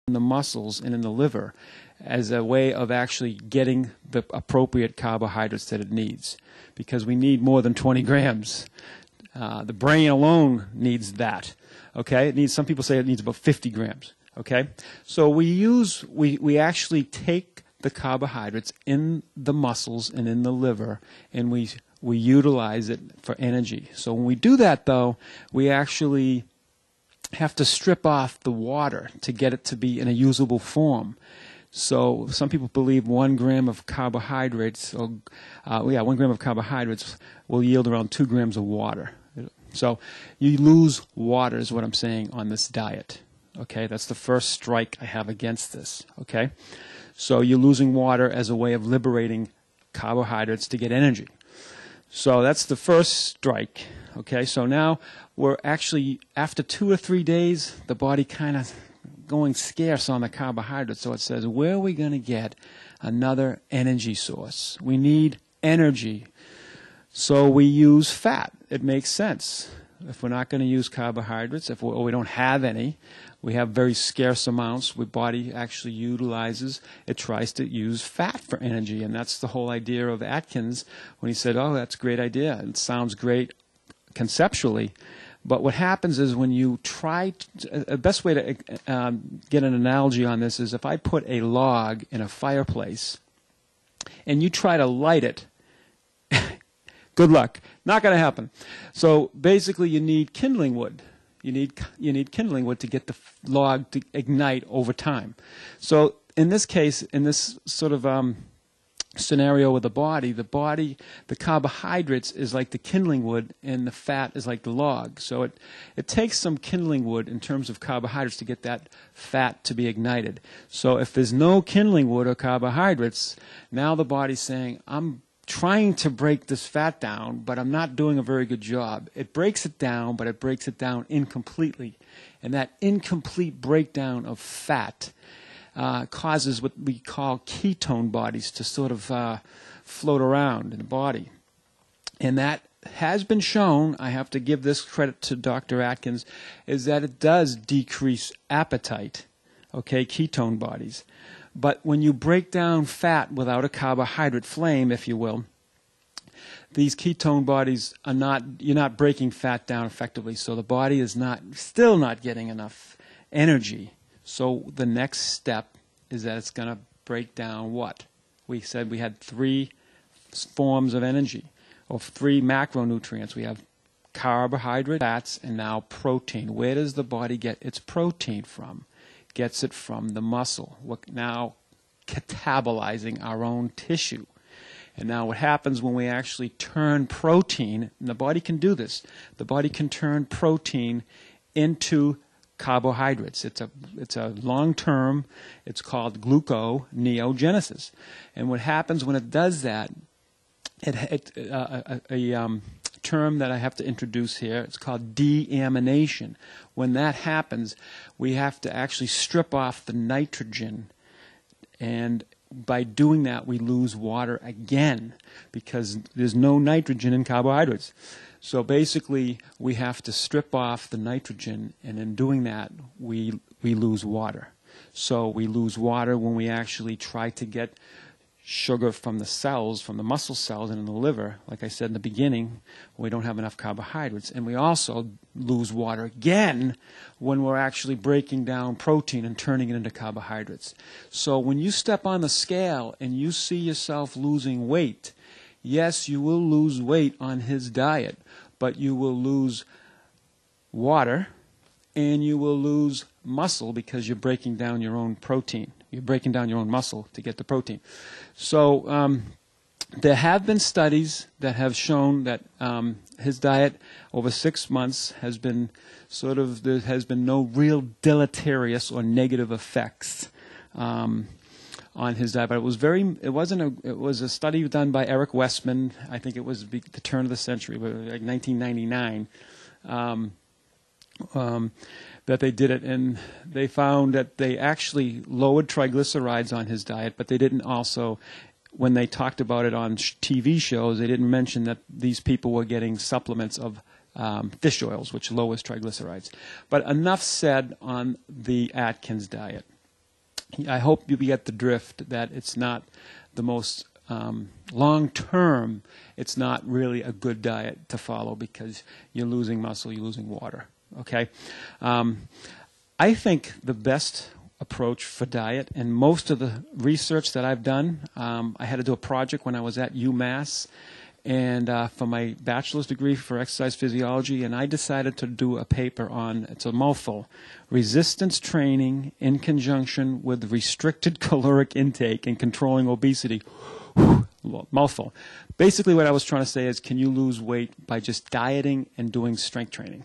in the muscles and in the liver as a way of actually getting the appropriate carbohydrates that it needs, because we need more than 20 grams. The brain alone needs that. Okay, it needs. Some people say it needs about 50 grams. Okay, so we actually take the carbohydrates in the muscles and in the liver, and we utilize it for energy. So when we do that, though, we actually have to strip off the water to get it to be in a usable form. So some people believe 1 gram of carbohydrates, 1 gram of carbohydrates will yield around 2 grams of water. So you lose water is what I'm saying on this diet. Okay, that's the first strike I have against this. Okay, so you're losing water as a way of liberating carbohydrates to get energy. So that's the first strike. Okay, so now we're actually, after 2 or 3 days, the body kind of going scarce on the carbohydrates. So it says, where are we going to get another energy source? We need energy. So we use fat. It makes sense. If we're not going to use carbohydrates, or we don't have any, we have very scarce amounts, the body actually utilizes, it tries to use fat for energy. And that's the whole idea of Atkins when he said, oh, that's a great idea. It sounds great conceptually. But what happens is when you try, the best way to get an analogy on this is if I put a log in a fireplace and you try to light it, good luck. Not going to happen. So basically you need kindling wood. You need kindling wood to get the log to ignite over time. So in this case, in this sort of scenario with the body, the carbohydrates is like the kindling wood and the fat is like the log. So it takes some kindling wood in terms of carbohydrates to get that fat to be ignited. So if there's no kindling wood or carbohydrates, now the body's saying, I'm trying to break this fat down, but I'm not doing a very good job. It breaks it down, but it breaks it down incompletely. And that incomplete breakdown of fat causes what we call ketone bodies to sort of float around in the body. And that has been shown, I have to give this credit to Dr. Atkins, is that it does decrease appetite, okay, ketone bodies. But when you break down fat without a carbohydrate flame, if you will, these ketone bodies are not, you're not breaking fat down effectively, so the body is still not getting enough energy. So the next step is that it's going to break down what? We said we had 3 forms of energy, or 3 macronutrients. We have carbohydrate, fats, and now protein. Where does the body get its protein from? Gets it from the muscle. We're now catabolizing our own tissue. And now what happens when we actually turn protein, and the body can do this, the body can turn protein into carbohydrates. It's a long term, it's called gluconeogenesis. And what happens when it does that, a term that I have to introduce here, it's called deamination. When that happens, we have to actually strip off the nitrogen, and by doing that we lose water again because there's no nitrogen in carbohydrates. So basically we have to strip off the nitrogen, and in doing that we lose water. So we lose water when we actually try to get sugar from the cells, from the muscle cells and in the liver, like I said in the beginning, we don't have enough carbohydrates. And we also lose water again when we're actually breaking down protein and turning it into carbohydrates. So when you step on the scale and you see yourself losing weight, yes, you will lose weight on his diet, but you will lose water and you will lose muscle because you're breaking down your own protein. You're breaking down your own muscle to get the protein. So there have been studies that have shown that his diet over 6 months has been there has been no real deleterious or negative effects on his diet. But it was a study done by Eric Westman. I think it was the turn of the century, like 1999. That they did it, and they found that they actually lowered triglycerides on his diet, but they didn't also, when they talked about it on TV shows, they didn't mention that these people were getting supplements of fish oils, which lowers triglycerides. But enough said on the Atkins diet. I hope you get the drift that it's not the most long term. It's not really a good diet to follow because you're losing muscle, you're losing water. Okay, I think the best approach for diet, and most of the research that I've done, I had to do a project when I was at UMass, and for my bachelor's degree for exercise physiology, and I decided to do a paper on, it's a mouthful, resistance training in conjunction with restricted caloric intake and controlling obesity. Mouthful. Basically what I was trying to say is, can you lose weight by just dieting and doing strength training?